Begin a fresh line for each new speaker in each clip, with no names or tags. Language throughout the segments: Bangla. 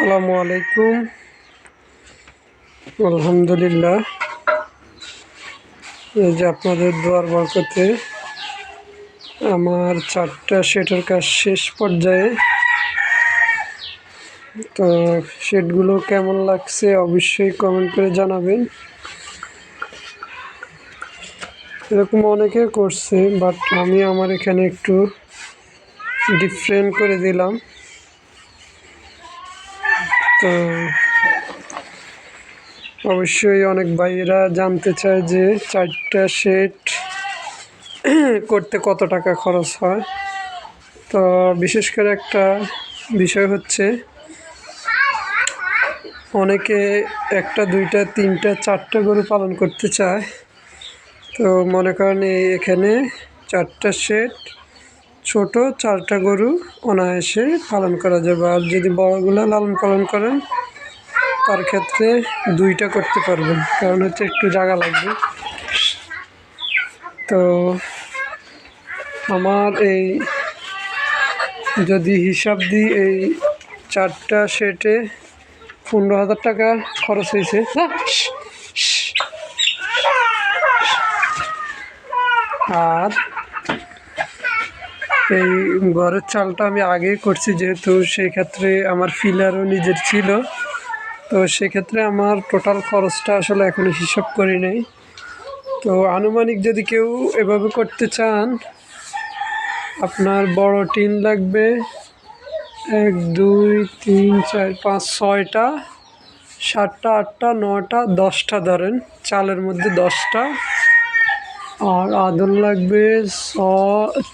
আসসালামু আলাইকুম। আলহামদুলিল্লাহ, এই যে আপনাদের দোয়ার বরকতে আমার 4টা শেডের কাজ শেষ পর্যায়ে। তো শেডগুলো কেমন লাগছে অবশ্যই কমেন্ট করে জানাবেন। এরকম অনেকে করছে, বাট আমি আমার এখানে একটু ডিফারেন্ট করে দিলাম। তো অবশ্যই অনেক ভাইয়েরা জানতে চায় যে 4টা শেড করতে কত টাকা খরচ হয়। তো বিশেষ করে একটা বিষয় হচ্ছে, অনেকে 1টা 2টা 3টা 4টা গরু পালন করতে চায়। তো মনে করেন এখানে 4টা শেড, ছোট 4টা গরু অনায়াসে পালন করা যাবে। আর যদি বড়গুলো লালন পালন করেন তার ক্ষেত্রে 2টা করতে পারবেন, কারণ হচ্ছে একটু জায়গা লাগবে। তো আমার এই যদি হিসাব দিই, এই 4টা শেডে 15,000 টাকা খরচ হয়েছে। আর এই ঘরের চালটা আমি আগেই করছি, যেহেতু সেই ক্ষেত্রে আমার ফিলারও নিজের ছিল। তো সেক্ষেত্রে আমার টোটাল খরচটা আসলে এখনও হিসাব করি নাই। তো আনুমানিক যদি কেউ এভাবে করতে চান, আপনার বড় টিন লাগবে 1 2 3 4 5 6টা, 7টা 8টা 9টা 10টা, ধরেন চালের মধ্যে 10টা। আর আদল লাগবে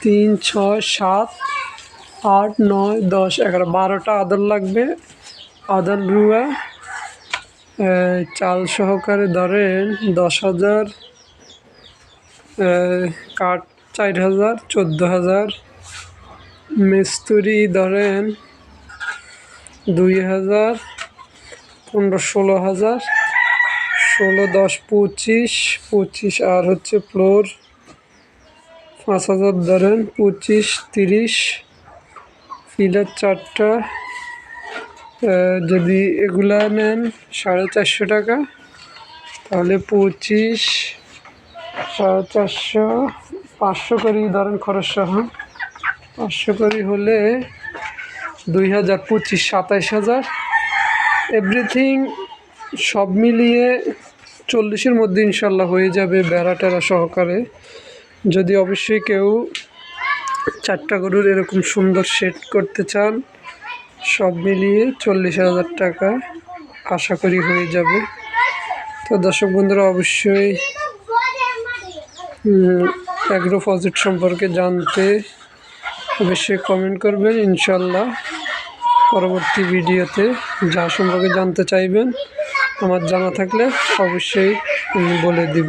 3 6 7 8 9 10 11 12টা আদল লাগবে। আদল রুয়া চাল সহকারে ধরেন 10,000, কাঠ 4,000 14,000, মিস্ত্রি ধরেন 2,000 15 16,000, 16 10 25, আর হচ্ছে ফ্লোর 5,000 ধরেন 25 30, ফিলার 4টা। যদি এগুলা নেন 450 টাকা, তাহলে 25 450 500 করেই ধরেন খরচ সহ। 500 করে হলে 2,000 25 27,000, এভরিথিং সব মিলিয়ে 40-এর মধ্যে ইনশাল্লাহ হয়ে যাবে, বেড়া টেরা সহকারে। যদি অবশ্যই কেউ 4টা গরুর এরকম সুন্দর সেট করতে চান, সব মিলিয়ে 40,000 টাকা আশা করি হয়ে যাবে। তো দর্শক বন্ধুরা, অবশ্যই অ্যাগ্রো প্রজেক্ট সম্পর্কে জানতে অবশ্যই কমেন্ট করবেন। ইনশাল্লাহ পরবর্তী ভিডিওতে যা সম্পর্কে জানতে চাইবেন আমার জানা থাকলে অবশ্যই বলে দিব।